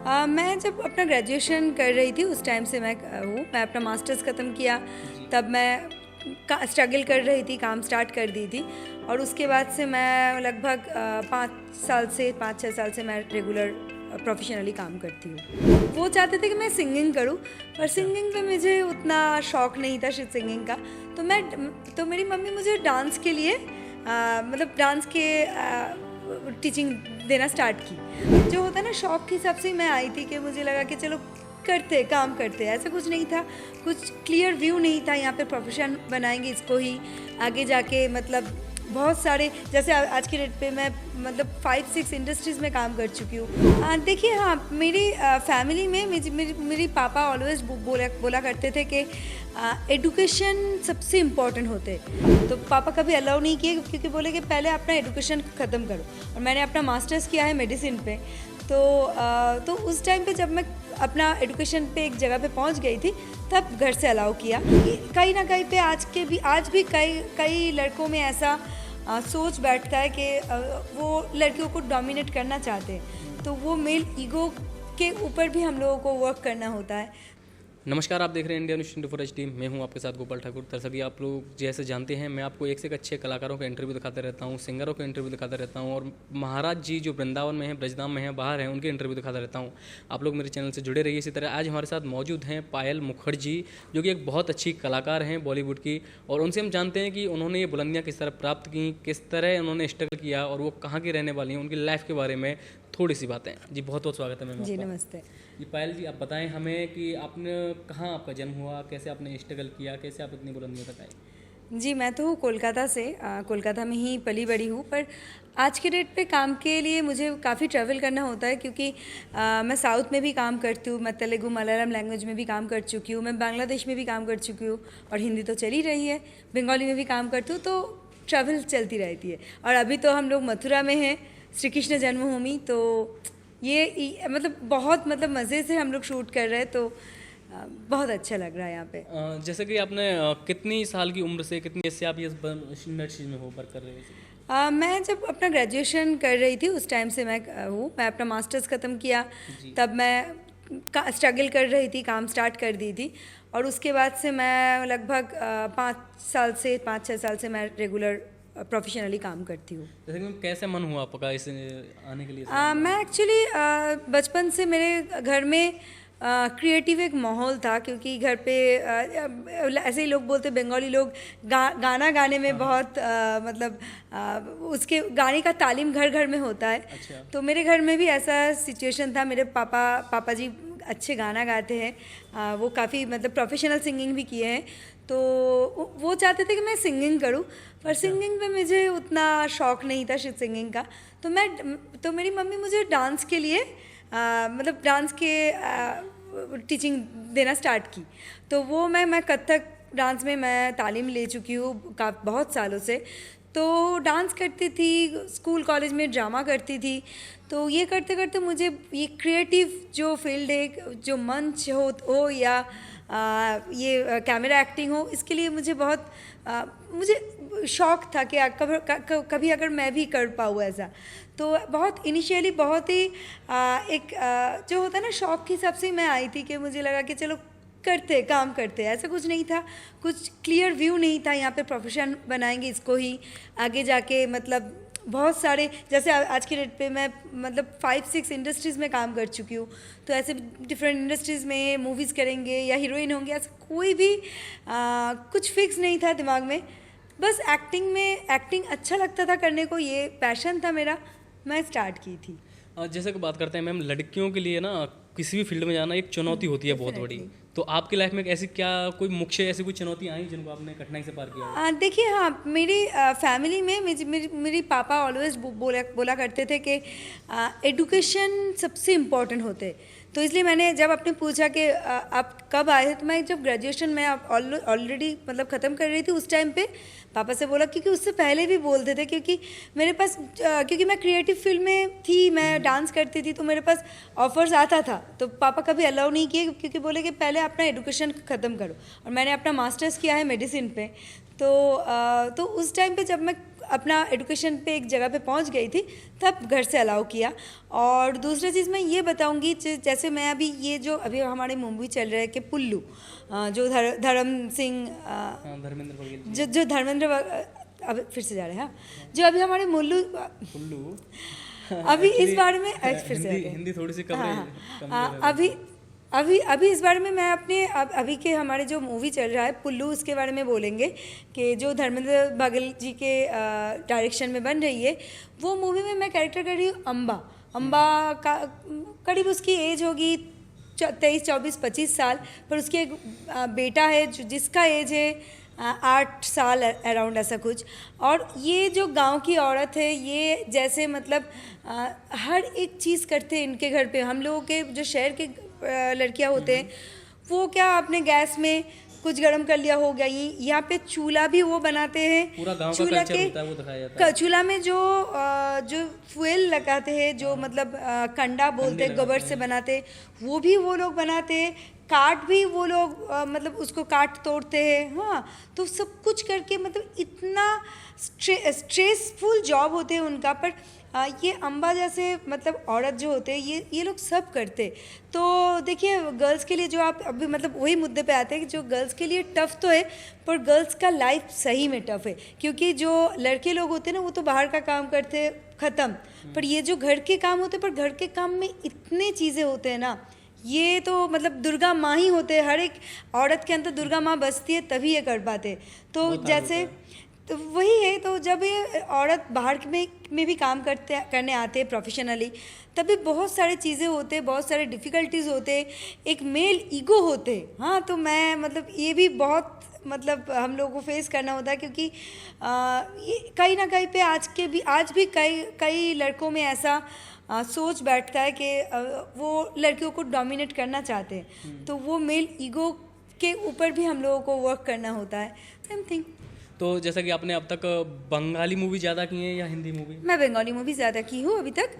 मैं जब अपना ग्रेजुएशन कर रही थी उस टाइम से मैं अपना मास्टर्स ख़त्म किया। तब मैं स्ट्रगल कर रही थी, काम स्टार्ट कर दी थी और उसके बाद से मैं लगभग 5-6 साल से मैं रेगुलर प्रोफेशनली काम करती हूँ। वो चाहते थे कि मैं सिंगिंग करूँ, पर सिंगिंग पे मुझे उतना शौक़ नहीं था सिंगिंग का। तो मेरी मम्मी मुझे डांस के लिए मतलब डांस के टीचिंग देना स्टार्ट की। जो होता है ना, शौक़ के हिसाब से मैं आई थी कि मुझे लगा कि चलो काम करते ऐसा कुछ नहीं था, कुछ क्लियर व्यू नहीं था यहाँ पे प्रोफेशन बनाएंगे इसको ही आगे जाके। मतलब बहुत सारे, जैसे आज के डेट पे मैं मतलब 5-6 इंडस्ट्रीज़ में काम कर चुकी हूँ। देखिए, हाँ, मेरी फैमिली में मेरी पापा ऑलवेज बोला करते थे कि एडुकेशन सबसे इम्पॉर्टेंट होते। तो पापा कभी अलाउ नहीं किए, क्योंकि बोले कि पहले अपना एडुकेशन ख़त्म करो। और मैंने अपना मास्टर्स किया है मेडिसिन पे। तो उस टाइम पे जब मैं अपना एडुकेशन पे एक जगह पे पहुंच गई थी, तब घर से अलाउ किया। कहीं ना कहीं पे आज भी कई लड़कों में ऐसा सोच बैठता है कि वो लड़कियों को डोमिनेट करना चाहते हैं। तो वो मेल ईगो के ऊपर भी हम लोगों को वर्क करना होता है। नमस्कार, आप देख रहे हैं इंडिया न्यूज़ 24 HD। मैं हूं आपके साथ गोपाल ठाकुर। दरअसल आप लोग जैसे जानते हैं, मैं आपको एक से एक अच्छे कलाकारों के इंटरव्यू दिखाते रहता हूं, सिंगरों के इंटरव्यू दिखाता रहता हूं, और महाराज जी जो वृंदावन में हैं, ब्रजधाम में हैं, बाहर हैं, उनके इंटरव्यू दिखाता रहता हूं। आप लोग मेरे चैनल से जुड़े रहिए। इसी तरह आज हमारे साथ मौजूद हैं पायल मुखर्जी, जो कि एक बहुत अच्छी कलाकार हैं बॉलीवुड की, और उनसे हम जानते हैं कि उन्होंने ये बुलंदियाँ किस तरह प्राप्त की, किस तरह उन्होंने स्ट्रगल किया, और वो कहाँ की रहने वाली हैं, उनकी लाइफ के बारे में थोड़ी सी बातें। जी, बहुत बहुत स्वागत है मैम। जी, नमस्ते। जी पायल जी, आप बताएं हमें कि आपने कहाँ आपका जन्म हुआ, कैसे आपने स्ट्रगल किया, कैसे आप इतनी बुलंदियों तक आए। जी, मैं तो हूँ कोलकाता से, कोलकाता में ही पली बड़ी हूँ। पर आज के डेट पे काम के लिए मुझे काफ़ी ट्रैवल करना होता है, क्योंकि मैं साउथ में भी काम करती हूँ, मैं तेलुगु मलयालम लैंग्वेज में भी काम कर चुकी हूँ, मैं बांग्लादेश में भी काम कर चुकी हूँ, और हिंदी तो चल ही रही है, बंगाली में भी काम करती हूँ। तो ट्रैवल चलती रहती है। और अभी तो हम लोग मथुरा में हैं, श्री कृष्ण जन्मभूमि। तो ये मतलब बहुत मज़े से हम लोग शूट कर रहे हैं। तो बहुत अच्छा लग रहा है यहाँ पे। जैसे कि आपने कितनी साल की उम्र से, कितनी ऐसे आप ये इंडस्ट्री में हो वर्क कर रहे हो। मैं जब अपना ग्रेजुएशन कर रही थी उस टाइम से मैं अपना मास्टर्स ख़त्म किया। तब मैं स्ट्रगल कर रही थी, काम स्टार्ट कर दी थी, और उसके बाद से मैं लगभग 5-6 साल से मैं रेगुलर प्रोफेशनली काम करती हूँ। जैसे कि कैसे मन हुआ आपका इस आने के लिए। मैं एक्चुअली बचपन से मेरे घर में क्रिएटिव एक माहौल था, क्योंकि घर पे ऐसे ही लोग बोलते, बंगाली लोग गाना गाने में बहुत उसके गाने का तालीम घर घर में होता है। अच्छा। तो मेरे घर में भी ऐसा सिचुएशन था। मेरे पापा जी अच्छे गाना गाते हैं, वो काफ़ी मतलब प्रोफेशनल सिंगिंग भी किए हैं। तो वो चाहते थे कि मैं सिंगिंग करूं, पर सिंगिंग पे मुझे उतना शौक़ नहीं था सिंगिंग का। तो मेरी मम्मी मुझे डांस के लिए मतलब डांस के टीचिंग देना स्टार्ट की। तो वो मैं कथक डांस में मैं तालीम ले चुकी हूँ बहुत सालों से। तो डांस करती थी, स्कूल कॉलेज में ड्रामा करती थी। तो ये करते करते मुझे ये क्रिएटिव जो फील्ड है, जो मंच हो या ये कैमरा एक्टिंग हो, इसके लिए मुझे मुझे शौक़ था कि कभी अगर मैं भी कर पाऊँ ऐसा। तो बहुत इनिशियली बहुत ही जो होता है ना, शौक़ के हिसाब से मैं आई थी कि मुझे लगा कि चलो काम करते ऐसा कुछ नहीं था, कुछ क्लियर व्यू नहीं था यहाँ पे प्रोफेशन बनाएंगे इसको ही आगे जाके। मतलब बहुत सारे, जैसे आज के डेट पे मैं मतलब 5-6 इंडस्ट्रीज़ में काम कर चुकी हूँ। तो ऐसे डिफरेंट इंडस्ट्रीज़ में मूवीज़ करेंगे या हीरोइन होंगे, ऐसा कोई भी कुछ फिक्स नहीं था दिमाग में। बस एक्टिंग अच्छा लगता था करने को, ये पैशन था मेरा, मैं स्टार्ट की थी। जैसे कि बात करते हैं मैम, लड़कियों के लिए ना किसी भी फील्ड में जाना एक चुनौती होती है बहुत बड़ी। तो आपकी लाइफ में ऐसी क्या कोई मुख्य ऐसी कोई चुनौतियाँ आई जिनको आपने कठिनाई से पार किया। देखिए, हाँ, मेरी फैमिली में मेरी पापा ऑलवेज बोला करते थे कि एडुकेशन सबसे इम्पॉर्टेंट होते। तो इसलिए मैंने जब आपने पूछा कि आप कब आए थे, तो मैं जब ग्रेजुएशन में ऑलरेडी मतलब ख़त्म कर रही थी उस टाइम पे पापा से बोला, क्योंकि उससे पहले भी बोलते थे, क्योंकि मेरे पास क्योंकि मैं क्रिएटिव फील्ड में थी, मैं डांस करती थी, तो मेरे पास ऑफर्स आता था। तो पापा कभी अलाउ नहीं किए, क्योंकि बोले कि पहले अपना एडुकेशन ख़त्म करो। और मैंने अपना मास्टर्स किया है मेडिसिन पे। तो उस टाइम पे जब मैं अपना एजुकेशन पे एक जगह पे पहुंच गई थी तब घर से अलाउ किया। और दूसरी चीज़ मैं ये बताऊंगी, जैसे मैं अभी ये जो अभी हमारे मूवी चल रहा है कि पुल्लू, जो धर्म सिंह, धर्मेंद्र बघेल जी। जो धर्मेंद्र, अब फिर से जा रहे हैं, हाँ, जो अभी हमारे पुल्लू अभी इस बारे में फिर से हिंदी थोड़ी सी कम हाँ, अभी इस बारे में मैं अपने अभी के हमारे जो मूवी चल रहा है पुल्लू, उसके बारे में बोलेंगे कि जो धर्मेंद्र बघेल जी के डायरेक्शन में बन रही है। वो मूवी में मैं कैरेक्टर कर रही हूँ अम्बा का, करीब उसकी एज होगी 23, 24, 25 साल, पर उसके एक बेटा है जिसका एज है 8 साल अराउंड, ऐसा कुछ। और ये जो गांव की औरत है, ये जैसे मतलब हर एक चीज़ करते हैं इनके घर पे। हम लोगों के जो शहर के लड़कियां होते हैं, वो क्या अपने गैस में कुछ गर्म कर लिया हो गया, यहाँ पे चूल्हा भी वो बनाते हैं, पूरा गांव का कल्चर होता है, वो दिखाया जाता है। चूल्हा में जो फ्यूल लगाते हैं, जो मतलब कंडा बोलते हैं, गोबर से बनाते, वो भी वो लोग बनाते हैं। काट भी वो लोग मतलब उसको काट तोड़ते हैं, हाँ। तो सब कुछ करके मतलब इतना स्ट्रेसफुल जॉब होते हैं उनका। पर ये अम्बा जैसे मतलब औरत जो होते हैं, ये लोग सब करते। तो देखिए, गर्ल्स के लिए जो आप अभी मतलब वही मुद्दे पे आते हैं कि जो गर्ल्स के लिए टफ़ तो है, पर गर्ल्स का लाइफ सही में टफ़ है। क्योंकि जो लड़के लोग होते हैं ना, वो तो बाहर का काम करते हैं, ख़त्म। पर ये जो घर के काम होते हैं, पर घर के काम में इतने चीज़ें होते हैं ना, ये तो मतलब दुर्गा माँ ही होते हैं। हर एक औरत के अंदर दुर्गा माँ बसती है, तभी ये कर पाते। तो जैसे तो वही है। तो जब ये औरत बाहर में भी काम करने आते हैं प्रोफेशनली, तभी बहुत सारी चीज़ें होते हैं, बहुत सारे डिफ़िकल्टीज़ होते हैं, एक मेल ईगो होते हैं, हाँ। तो मैं मतलब ये भी बहुत मतलब हम लोगों को फेस करना होता है, क्योंकि ये कहीं ना कहीं पे आज भी कई लड़कों में ऐसा सोच बैठता है कि वो लड़कियों को डोमिनेट करना चाहते हैं। तो वो मेल ईगो के ऊपर भी हम लोगों को वर्क करना होता है, सेम थिंग। तो जैसा कि आपने अब तक बंगाली मूवी ज़्यादा की है या हिंदी मूवी? मैं बंगाली मूवी ज़्यादा की हूँ अभी तक।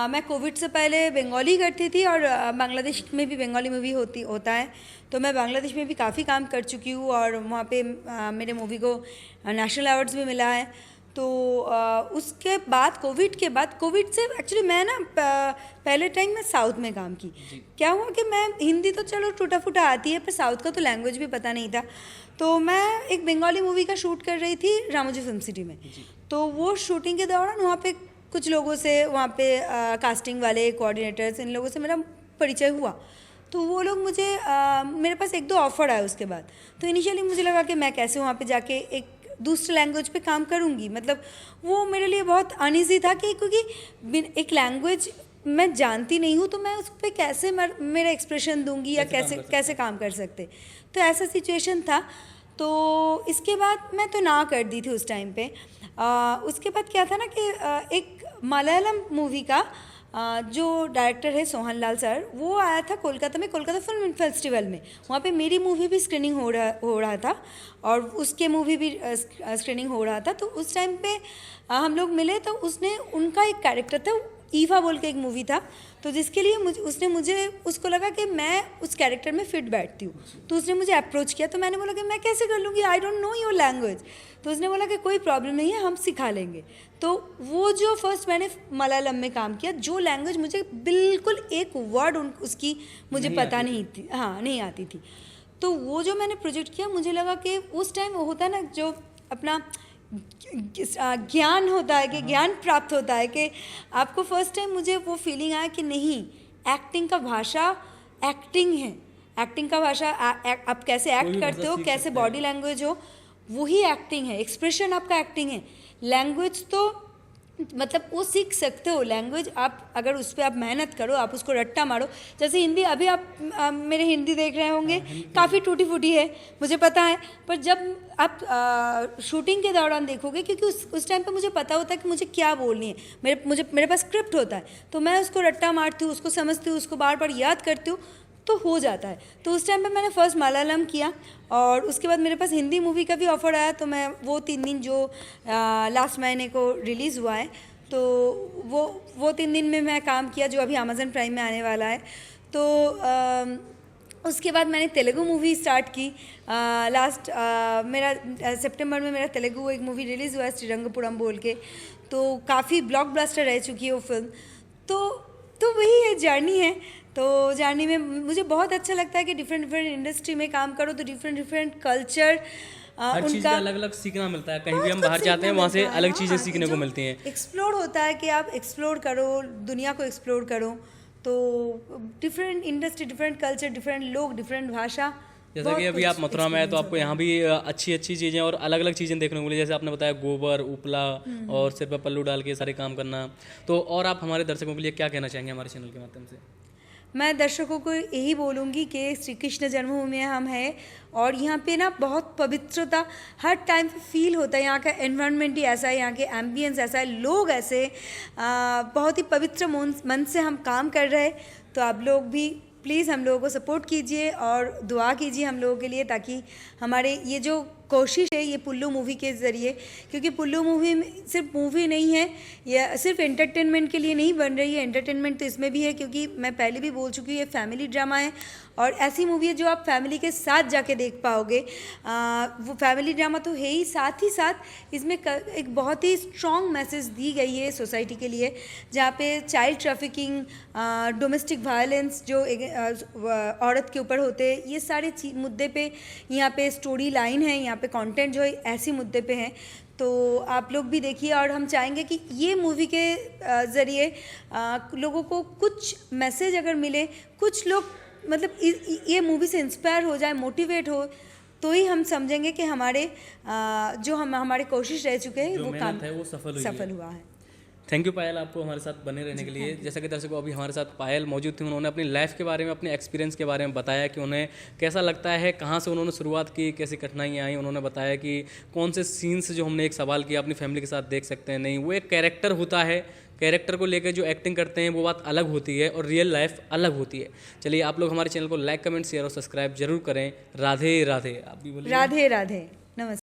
मैं कोविड से पहले बंगाली करती थी, और बांग्लादेश में भी बंगाली मूवी होता है। तो मैं बांग्लादेश में भी काफ़ी काम कर चुकी हूँ, और वहाँ पे मेरे मूवी को नेशनल अवार्ड्स भी मिला है। तो उसके बाद कोविड से एक्चुअली मैं ना पहले टाइम में साउथ में काम की। क्या हुआ कि मैं हिंदी तो चलो टूटा फूटा आती है, पर साउथ का तो लैंग्वेज भी पता नहीं था। तो मैं एक बंगाली मूवी का शूट कर रही थी रामोजी फिल्म सिटी में। तो वो शूटिंग के दौरान वहाँ पे कुछ लोगों से, वहाँ पे कास्टिंग वाले कोऑर्डिनेटर्स, इन लोगों से मेरा परिचय हुआ। तो वो लोग मुझे मेरे पास 1-2 ऑफ़र आए उसके बाद। तो इनिशियली मुझे लगा कि मैं कैसे वहाँ पे जाके एक दूसरे लैंग्वेज पे काम करूँगी। मतलब वो मेरे लिए बहुत अनईज़ी था, कि क्योंकि एक लैंग्वेज मैं जानती नहीं हूँ, तो मैं उस पर कैसे मेरा एक्सप्रेशन दूंगी या कैसे काम कर सकते। तो ऐसा सिचुएशन था। तो इसके बाद मैं तो ना कर दी थी उस टाइम पे। उसके बाद क्या था ना कि एक मलयालम मूवी का जो डायरेक्टर है सोहन लाल सर, वो आया था कोलकाता में, कोलकाता फिल्म फेस्टिवल में। वहाँ पे मेरी मूवी भी स्क्रीनिंग हो रहा था, और उसके मूवी भी स्क्रीनिंग हो रहा था। तो उस टाइम पे हम लोग मिले, तो उसने उनका एक कैरेक्टर था, ईवा बोल के एक मूवी था, तो जिसके लिए उसको लगा कि मैं उस कैरेक्टर में फिट बैठती हूँ। तो उसने मुझे अप्रोच किया। तो मैंने बोला कि मैं कैसे कर लूँगी, I don't know your language. तो उसने बोला कि कोई प्रॉब्लम नहीं है, हम सिखा लेंगे। तो वो जो फर्स्ट मैंने मलयालम में काम किया, जो लैंग्वेज मुझे बिल्कुल एक वर्ड उसकी मुझे पता नहीं थी, हाँ, नहीं आती थी। तो वो जो मैंने प्रोजेक्ट किया, मुझे लगा कि उस टाइम वो होता है ना, जो अपना ज्ञान होता है, कि ज्ञान प्राप्त होता है, कि आपको फर्स्ट टाइम मुझे वो फीलिंग आया कि नहीं, एक्टिंग का भाषा एक्टिंग है। एक्टिंग का भाषा आप कैसे एक्ट करते हो, कैसे बॉडी लैंग्वेज हो, वही एक्टिंग है। एक्सप्रेशन आपका एक्टिंग है। लैंग्वेज तो मतलब वो सीख सकते हो। लैंग्वेज आप अगर उस पर आप मेहनत करो, आप उसको रट्टा मारो। जैसे हिंदी, अभी आप मेरे हिंदी देख रहे होंगे, काफ़ी टूटी फूटी है, मुझे पता है। पर जब आप शूटिंग के दौरान देखोगे, क्योंकि उस टाइम पे मुझे पता होता है कि मुझे क्या बोलनी है, मेरे पास स्क्रिप्ट होता है, तो मैं उसको रट्टा मारती हूँ, उसको समझती हूँ, उसको बार बार याद करती हूँ, तो हो जाता है। तो उस टाइम पे मैंने फर्स्ट मलयालम किया, और उसके बाद मेरे पास हिंदी मूवी का भी ऑफ़र आया। तो मैं वो 3 दिन जो लास्ट महीने को रिलीज़ हुआ है, तो वो 3 दिन में मैं काम किया, जो अभी अमेज़न प्राइम में आने वाला है। तो उसके बाद मैंने तेलुगु मूवी स्टार्ट की लास्ट मेरा सितंबर में मेरा तेलुगु एक मूवी रिलीज़ हुआ है श्रीरंगपुरम बोल के, तो काफ़ी ब्लॉकबस्टर रह चुकी है वो फिल्म। तो वही है, जर्नी है। तो जर्नी में मुझे बहुत अच्छा लगता है कि डिफरेंट इंडस्ट्री में काम करो तो डिफरेंट कल्चर हर चीज़ का अलग अलग सीखना मिलता है। कहीं भी हम बाहर जाते हैं वहाँ से अलग चीज़ें सीखने को मिलती हैं। एक्सप्लोर होता है कि आप एक्सप्लोर करो, दुनिया को एक्सप्लोर करो। तो different industry, different culture, different लोग, डिफरेंट भाषा। जैसा कि अभी आप मथुरा में आए तो आपको यहाँ भी अच्छी अच्छी चीज़ें और अलग अलग चीज़ें देखने को मिली। जैसे आपने बताया गोबर, उपला और सिर पर पल्लू डाल के सारे काम करना। तो और आप हमारे दर्शकों के लिए क्या कहना चाहेंगे हमारे चैनल के माध्यम से? मैं दर्शकों को यही बोलूँगी कि श्री कृष्ण जन्मभूमि में हम हैं और यहाँ पे ना बहुत पवित्रता हर टाइम पे फील होता है। यहाँ का एनवायरनमेंट ही ऐसा है, यहाँ के एम्बियंस ऐसा है, लोग ऐसे बहुत ही पवित्र मन से हम काम कर रहे हैं। तो आप लोग भी प्लीज़ हम लोगों को सपोर्ट कीजिए और दुआ कीजिए हम लोगों के लिए, ताकि हमारे ये जो कोशिश है ये पुल्लू मूवी के ज़रिए, क्योंकि पुल्लू मूवी सिर्फ मूवी नहीं है, ये सिर्फ एंटरटेनमेंट के लिए नहीं बन रही है। एंटरटेनमेंट तो इसमें भी है, क्योंकि मैं पहले भी बोल चुकी हूँ ये फैमिली ड्रामा है और ऐसी मूवी है जो आप फैमिली के साथ जाके देख पाओगे। वो फैमिली ड्रामा तो है ही, साथ इसमें एक बहुत ही स्ट्रॉन्ग मैसेज दी गई है सोसाइटी के लिए, जहाँ पे चाइल्ड ट्रैफिकिंग, डोमेस्टिक वायलेंस जो औरत के ऊपर होते हैं, ये सारे मुद्दे पे यहाँ पे स्टोरी लाइन है, यहाँ पे कंटेंट जो है ऐसी मुद्दे पे है। तो आप लोग भी देखिए और हम चाहेंगे कि ये मूवी के ज़रिए लोगों को कुछ मैसेज अगर मिले, कुछ लोग मतलब ये मूवी से इंस्पायर हो जाए, मोटिवेट हो, तो ही हम समझेंगे कि हमारे जो हमारे कोशिश रह चुके हैं वो काम है वो सफल हुआ है। थैंक यू पायल, आपको हमारे साथ बने रहने के लिए। जैसा कि दर्शकों अभी हमारे साथ पायल मौजूद थी, उन्होंने अपनी लाइफ के बारे में, अपने एक्सपीरियंस के बारे में बताया कि उन्हें कैसा लगता है, कहाँ से उन्होंने शुरुआत की, कैसी कठिनाइयाँ आई। उन्होंने बताया कि कौन से सीन्स जो हमने एक सवाल किया अपनी फैमिली के साथ देख सकते हैं, नहीं वो एक कैरेक्टर होता है, कैरेक्टर को लेकर जो एक्टिंग करते हैं वो बात अलग होती है और रियल लाइफ अलग होती है। चलिए आप लोग हमारे चैनल को लाइक, कमेंट, शेयर और सब्सक्राइब जरूर करें। राधे राधे। आप भी बोलिए। राधे राधे, नमस्ते।